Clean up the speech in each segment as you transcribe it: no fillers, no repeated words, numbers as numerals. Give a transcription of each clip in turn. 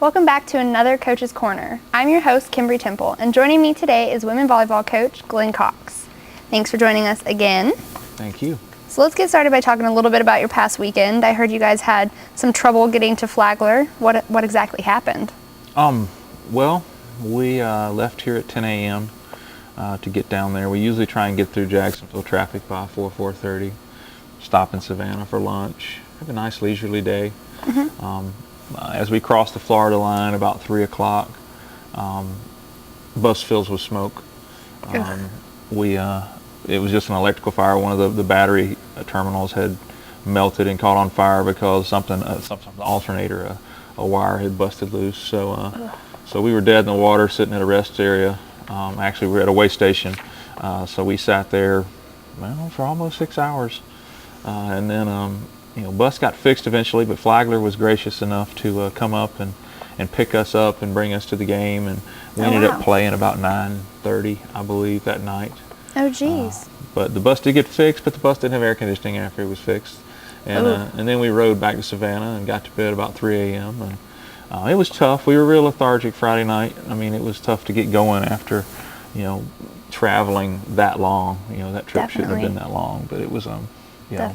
Welcome back to another Coach's Corner. I'm your host, Kimberly Temple, and joining me today is women volleyball coach Glenn Cox. Thanks for joining us again. Thank you. So let's get started by talking a little bit about your past weekend. I heard you guys had some trouble getting to Flagler. What exactly happened? Well, we left here at 10 a.m. To get down there. We usually try and get through Jacksonville traffic by 4:30. Stop in Savannah for lunch. Have a nice leisurely day. As we crossed the Florida line about 3 o'clock, bus fills with smoke. It was just an electrical fire. One of the battery terminals had melted and caught on fire because something alternator, a wire had busted loose. So we were dead in the water, sitting at a rest area. Actually, we were at a way station, so we sat there, for almost 6 hours, and then bus got fixed eventually. But Flagler was gracious enough to come up and pick us up and bring us to the game, and we ended up playing about 9:30, I believe, that night. Oh, geez. But the bus did get fixed, but the bus didn't have air conditioning after it was fixed, and then we rode back to Savannah and got to bed about 3 a.m. and it was tough. We were real lethargic Friday night. I mean, it was tough to get going after, traveling that long. That trip shouldn't have been that long, but it was,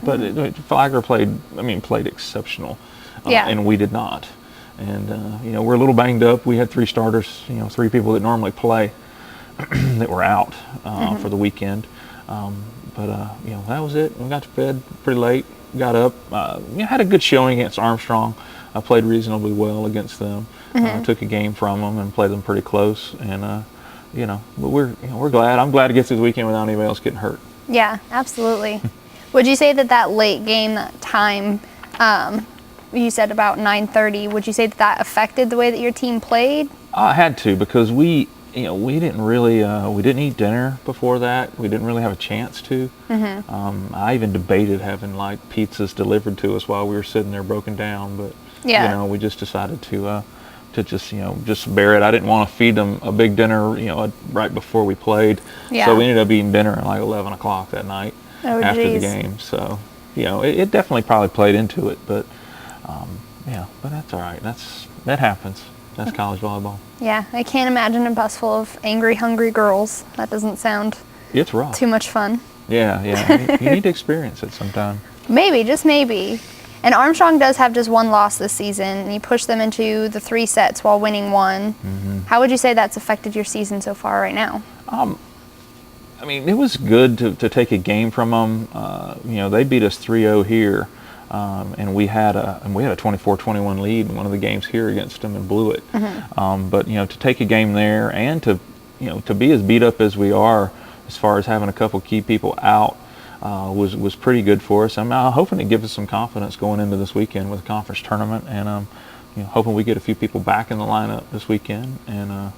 But Flagler played exceptional, and we did not. And we're a little banged up. We had 3 starters, 3 people that normally play that were out for the weekend. But that was it. We got to bed pretty late. Got up. Had a good showing against Armstrong. I played reasonably well against them. Took a game from them and played them pretty close. And but we're glad. I'm glad to get through the weekend without anybody else getting hurt. Yeah, absolutely. Would you say that late game, that time, you said about 9:30? Would you say that affected the way that your team played? I had to, because we didn't really we didn't eat dinner before that. We didn't really have a chance to. I even debated having pizzas delivered to us while we were sitting there broken down, but we just decided to just bear it. I didn't want to feed them a big dinner right before we played. So we ended up eating dinner at 11 o'clock that night after the game. So it definitely probably played into it, but but that's all right. That happens. That's college volleyball. Yeah, I can't imagine a bus full of angry, hungry girls. That doesn't sound it's rough. Too much fun. Yeah. You need to experience it sometime. Maybe, just maybe. And Armstrong does have just 1 loss this season, and you pushed them into the 3 sets while winning 1. How would you say that's affected your season so far right now? It was good to take a game from them. They beat us 3-0 here. And we had a 24-21 lead in one of the games here against them and blew it. But to take a game there and to be as beat up as we are, as far as having a couple key people out, was pretty good for us. I'm hoping it gives us some confidence going into this weekend with the conference tournament, and hoping we get a few people back in the lineup this weekend. And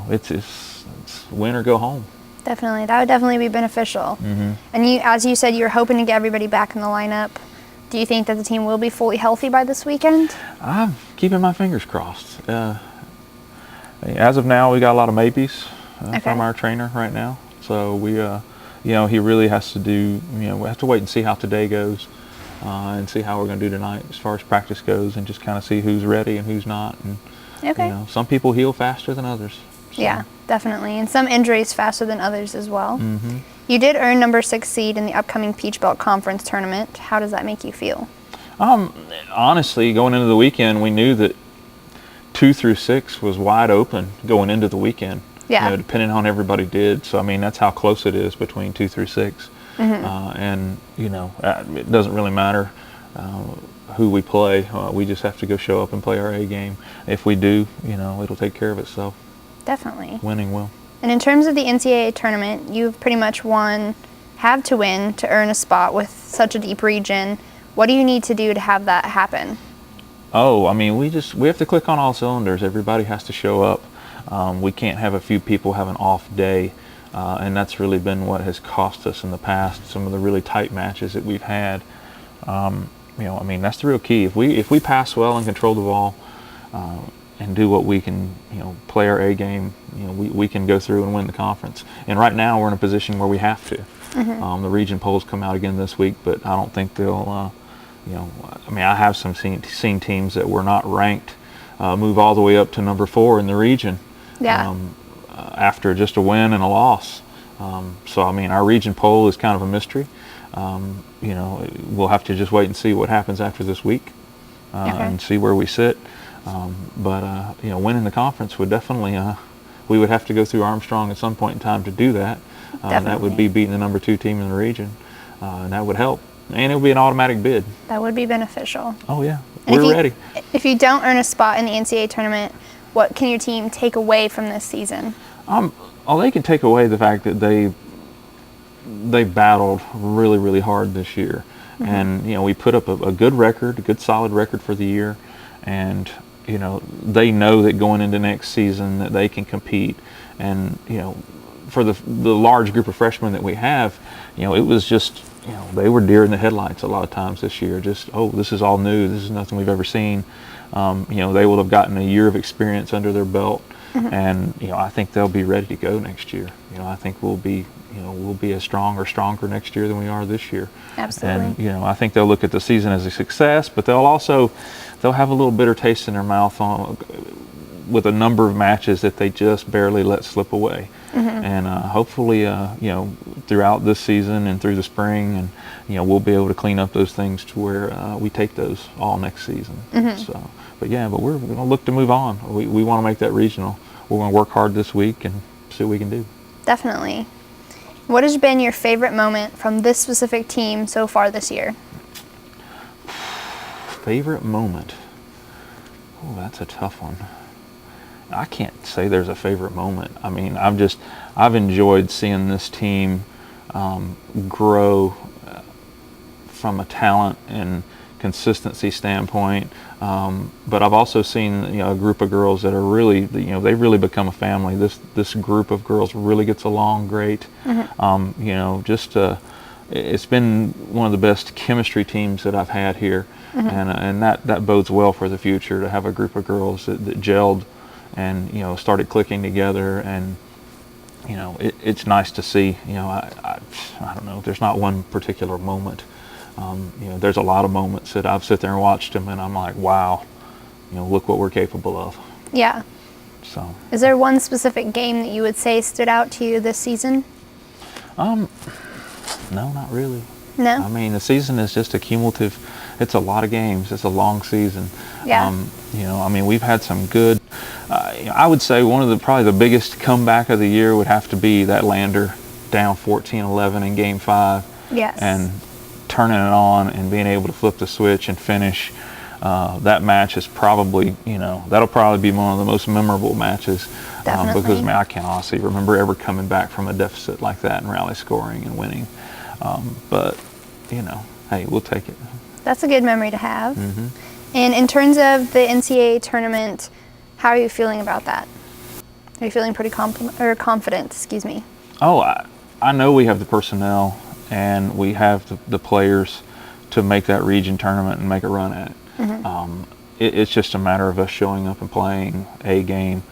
it's win or go home. Definitely, that would definitely be beneficial. And as you said, you're hoping to get everybody back in the lineup. Do you think that the team will be fully healthy by this weekend? I'm keeping my fingers crossed. As of now, we got a lot of maybes from our trainer right now. So we, he really has to do. We have to wait and see how today goes, and see how we're going to do tonight as far as practice goes, and just kind of see who's ready and who's not. And some people heal faster than others. So. Yeah, definitely, and some injuries faster than others as well. You did earn number 6 seed in the upcoming Peach Belt Conference tournament. How does that make you feel? Honestly, going into the weekend, we knew that 2 through 6 was wide open going into the weekend. Yeah. Depending on how everybody did. So that's how close it is between 2 through 6. And it doesn't really matter who we play. We just have to go show up and play our A game. If we do, it'll take care of itself. Definitely. Winning will. And in terms of the NCAA tournament, you've pretty much have to win to earn a spot with such a deep region. What do you need to do to have that happen? We have to click on all cylinders. Everybody has to show up. We can't have a few people have an off day, and that's really been what has cost us in the past. Some of the really tight matches that we've had. That's the real key. If we pass well and control the ball, and do what we can, play our A game, we can go through and win the conference. And right now we're in a position where we have to. The region polls come out again this week, but I don't think they'll, I have seen teams that were not ranked move all the way up to number 4 in the region. Yeah. After just a win and a loss. So I mean, our region poll is kind of a mystery. We'll have to just wait and see what happens after this week and see where we sit. But winning the conference would definitely, we would have to go through Armstrong at some point in time to do that. That would be beating the number 2 team in the region, and that would help. And it would be an automatic bid. That would be beneficial. Oh yeah, we're ready. If you don't earn a spot in the NCAA tournament, what can your team take away from this season? They can take away the fact that they battled really, really hard this year. And we put up a good record, a good solid record for the year, and they know that going into next season that they can compete. And for the large group of freshmen that we have, it was just they were deer in the headlights a lot of times this year. Just, this is all new, this is nothing we've ever seen. They will have gotten a year of experience under their belt. And I think they'll be ready to go next year. I think we'll be as strong or stronger next year than we are this year. Absolutely. And I think they'll look at the season as a success, but they'll have a little bitter taste in their mouth with a number of matches that they just barely let slip away. And hopefully throughout this season and through the spring, and we'll be able to clean up those things to where we take those all next season. But we're going to look to move on. We want to make that regional. We're going to work hard this week and see what we can do. Definitely. What has been your favorite moment from this specific team so far this year? Favorite moment? Oh, that's a tough one. I can't say there's a favorite moment. I mean, I've enjoyed seeing this team grow from a talent and consistency standpoint, but I've also seen a group of girls that are really they really become a family. This group of girls really gets along great. It's been one of the best chemistry teams that I've had here, and that bodes well for the future to have a group of girls that gelled and started clicking together. And it's nice to see. I don't know, there's not one particular moment. There's a lot of moments that I've sit there and watched them, and I'm like, wow, look what we're capable of. Yeah. So. Is there one specific game that you would say stood out to you this season? No, not really. No. I mean, the season is just a cumulative. It's a lot of games. It's a long season. Yeah. We've had some good. I would say one of probably the biggest comeback of the year would have to be that Lander down 14-11 in Game 5. Yes. And turning it on and being able to flip the switch and finish. That match is probably, that'll probably be one of the most memorable matches. Definitely. Because I can't honestly remember ever coming back from a deficit like that and rally scoring and winning. But hey, we'll take it. That's a good memory to have. And in terms of the NCAA tournament, how are you feeling about that? Are you feeling pretty confident? Excuse me. Oh, I know we have the personnel and we have the players to make that region tournament and make a run at it. It's just a matter of us showing up and playing a game,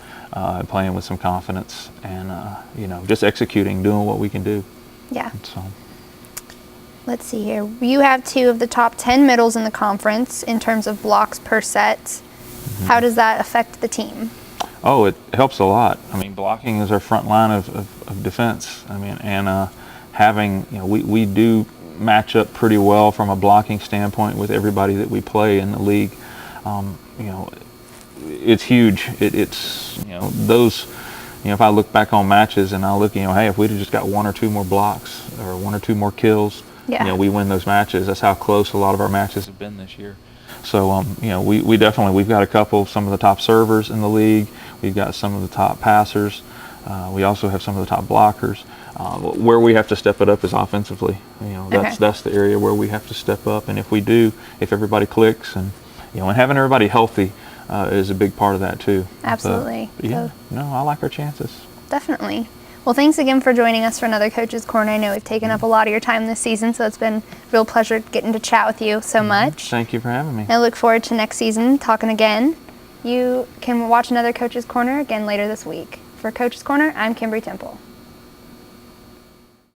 playing with some confidence, and just executing, doing what we can do. Yeah. So. Let's see here. You have 2 of the top 10 middles in the conference in terms of blocks per set. How does that affect the team? Oh, it helps a lot. I mean, blocking is our front line of defense. I mean, and having, we do match up pretty well from a blocking standpoint with everybody that we play in the league. It's huge. It's those, if I look back on matches and I look, hey, if we'd have just got 1 or 2 more blocks or 1 or 2 more kills, we win those matches. That's how close a lot of our matches have been this year. So, we definitely, we've got some of the top servers in the league. We've got some of the top passers. We also have some of the top blockers. Where we have to step it up is offensively. That's the area where we have to step up. And if everybody clicks and having everybody healthy is a big part of that too. Absolutely. But, I like our chances. Definitely. Well, thanks again for joining us for another Coach's Corner. I know we've taken up a lot of your time this season, so it's been a real pleasure getting to chat with you so much. Thank you for having me. I look forward to next season talking again. You can watch another Coach's Corner again later this week. For Coach's Corner, I'm Kimberly Temple.